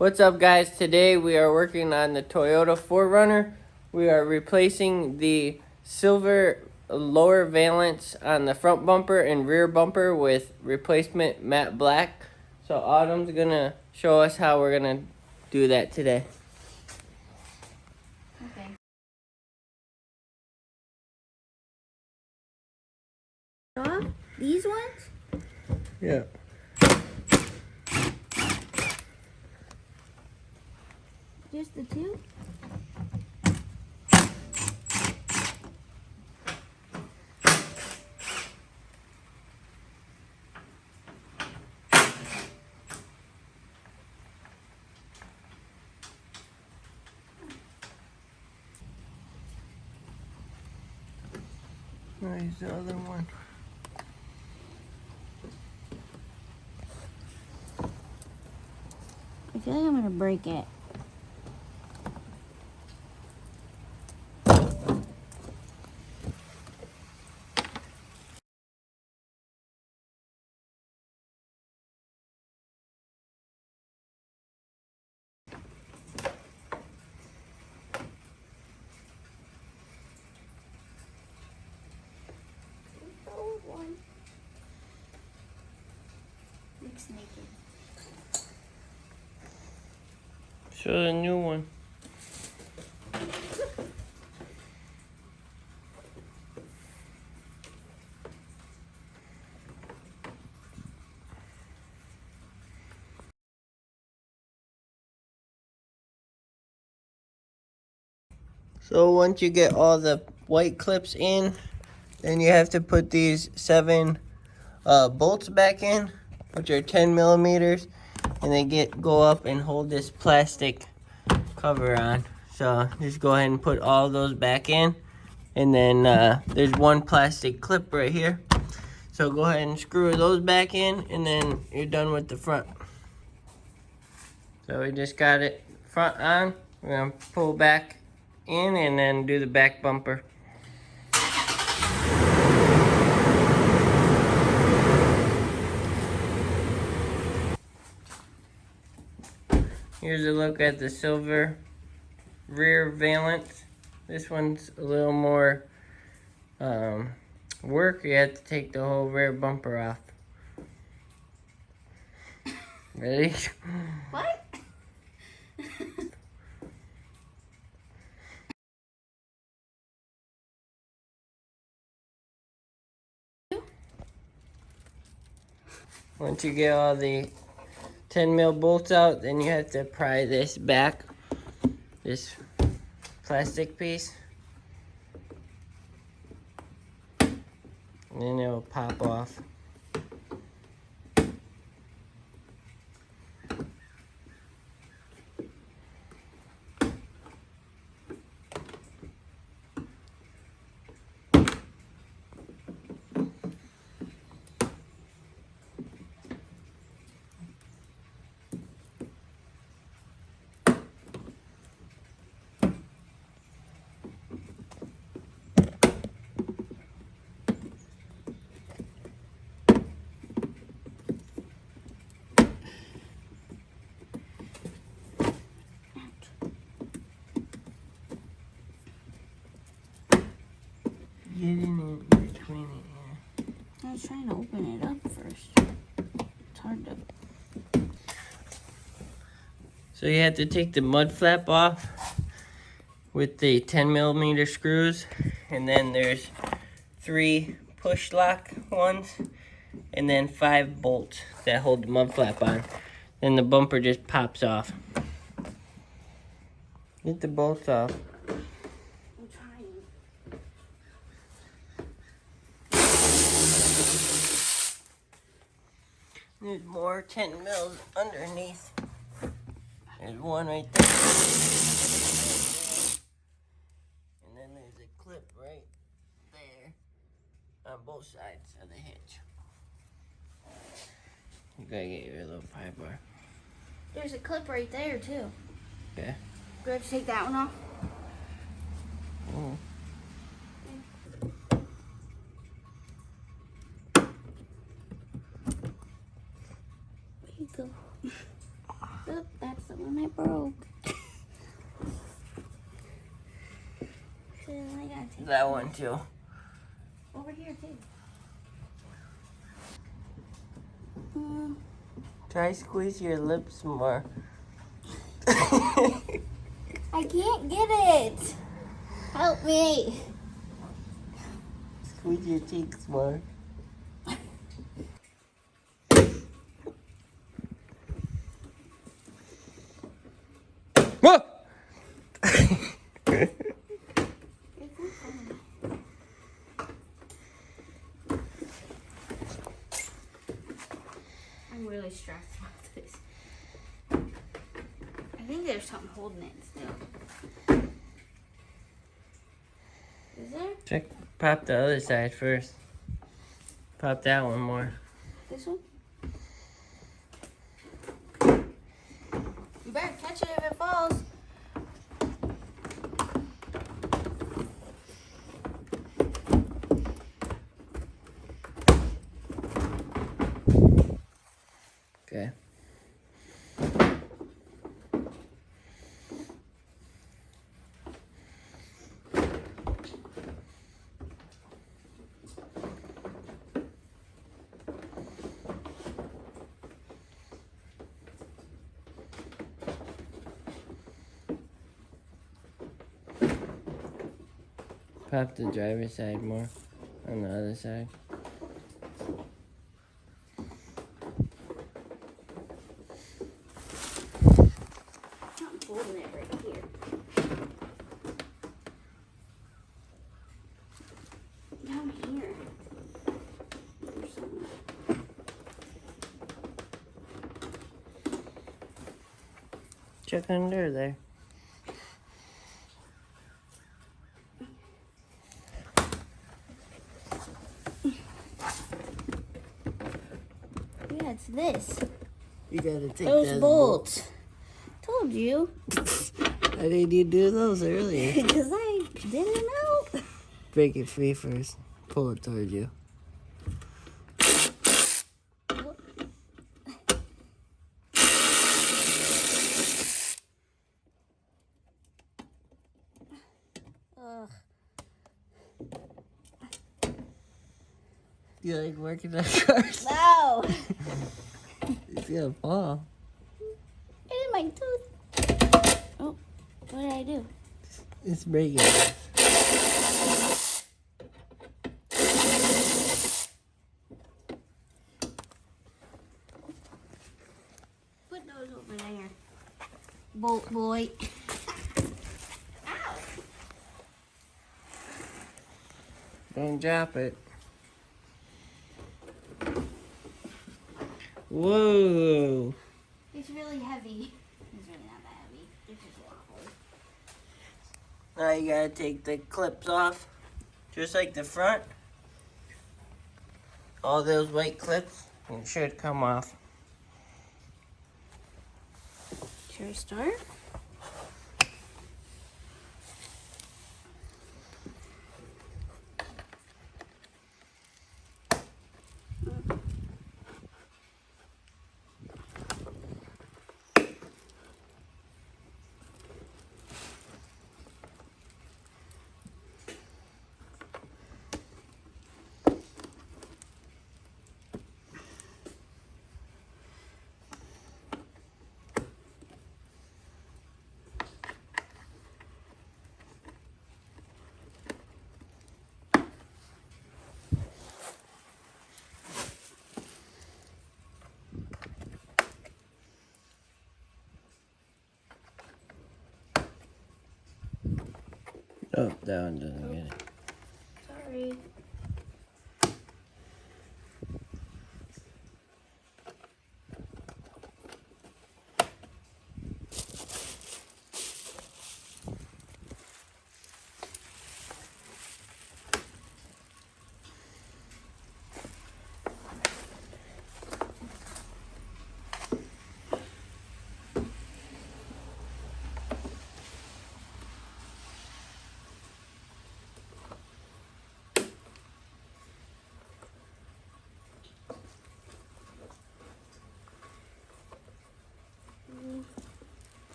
What's up, guys? Today we are working on the Toyota 4Runner. We are replacing the silver lower valance on the front bumper and rear bumper with replacement matte black. So Autumn's gonna show us how we're gonna do that today. Okay. These ones? Yeah. Just the two? Where's the other one? I feel like I'm gonna break it. One. Looks naked. Show the new one. So once you get all the white clips in, then you have to put these 7 bolts back in, which are 10 millimeters, and they go up and hold this plastic cover on. So just go ahead and put all those back in, and then there's one plastic clip right here. So go ahead and screw those back in, and then you're done with the front. So we just got it front on. We're gonna pull back in and then do the back bumper. Here's a look at the silver rear valance. This one's a little more work. You have to take the whole rear bumper off. Ready? What? Once you get all the 10 mil bolts out, then you have to pry this back, this plastic piece, and then it will pop off. Get in between it, yeah. I was trying to open it up first. It's hard to. So you have to take the mud flap off with the 10 millimeter screws, and then there's 3 push lock ones, and then 5 bolts that hold the mud flap on. Then the bumper just pops off. Get the bolts off. I'm trying. There's more 10 mils underneath. There's one right there. And then there's a clip right there on both sides of the hitch. You gotta get your little pry bar. There's a clip right there too. Okay. Do I have to take that one off? Mm. There you go. Oop. That's the one I broke. So I gotta take That one too. over here too. Try squeeze your lips more. I can't get it. Help me. Squeeze your cheeks more. Whoa! I'm really stressed about this. I think there's something holding it still. Is there? Check. Pop the other side first. Pop that one more. This one? You better catch it if it falls. Okay. Pop the driver's side more on the other side. I'm holding it right here. Down here. There's something. Check under there. Yeah, it's this. You gotta take Those bolts. Told you. How did you do those earlier? Because I didn't know. Break it free first. Pull it toward you. Ugh. You like working on cars? No. It's gonna fall. It is my tooth. Oh, what did I do? It's breaking. Put those over there. Bolt boy. Ow. Don't drop it. Whoa. It's really heavy. It's really not that heavy. It's just waffles. Now you gotta take the clips off. Just like the front. All those white clips. It should come off. Should I start? Oh, that one doesn't get it. Sorry.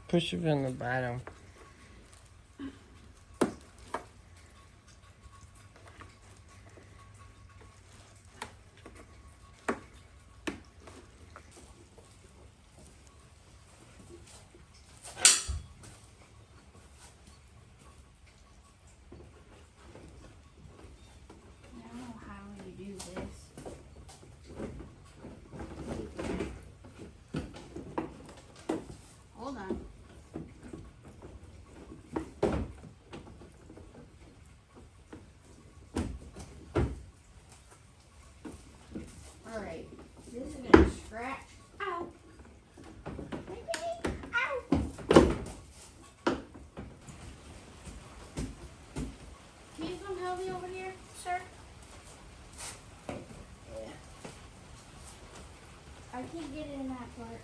Push it from the bottom. I don't know how you do this. Hold on. Alright, this is gonna scratch. Ow! My piggy! Ow! Can you come help me over here, sir? Yeah. I can't get it in that part.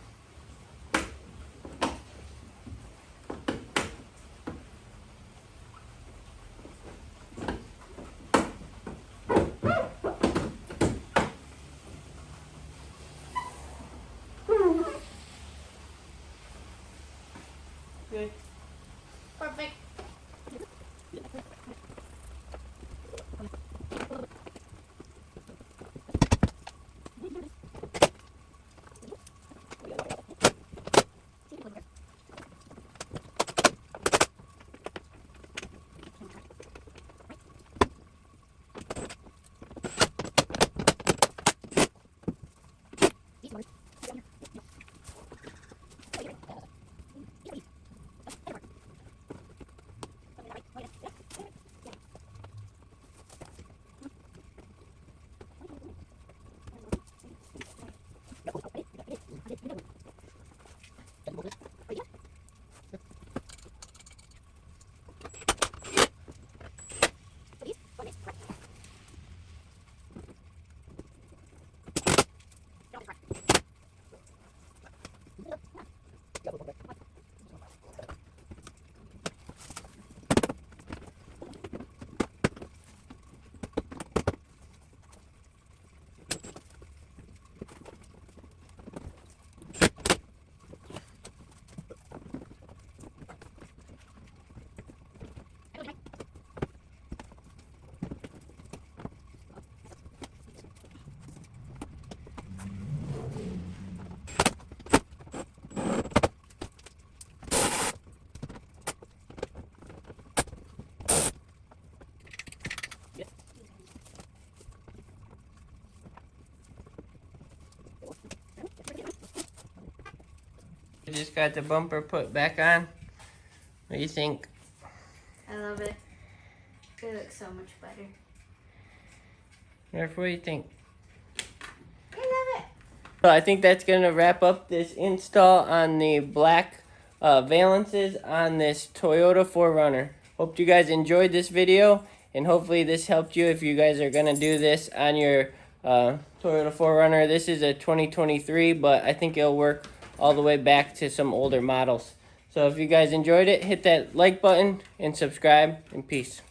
Good. Perfect. We just got the bumper put back on. What do you think? I love it. It looks so much better. What do you think? I love it. So I think that's going to wrap up this install on the black Valances on this Toyota 4Runner. Hope you guys enjoyed this video, and hopefully this helped you if you guys are going to do this on your Toyota 4Runner. This is a 2023, but I think it'll work all the way back to some older models. So if you guys enjoyed it, hit that like button and subscribe, and peace.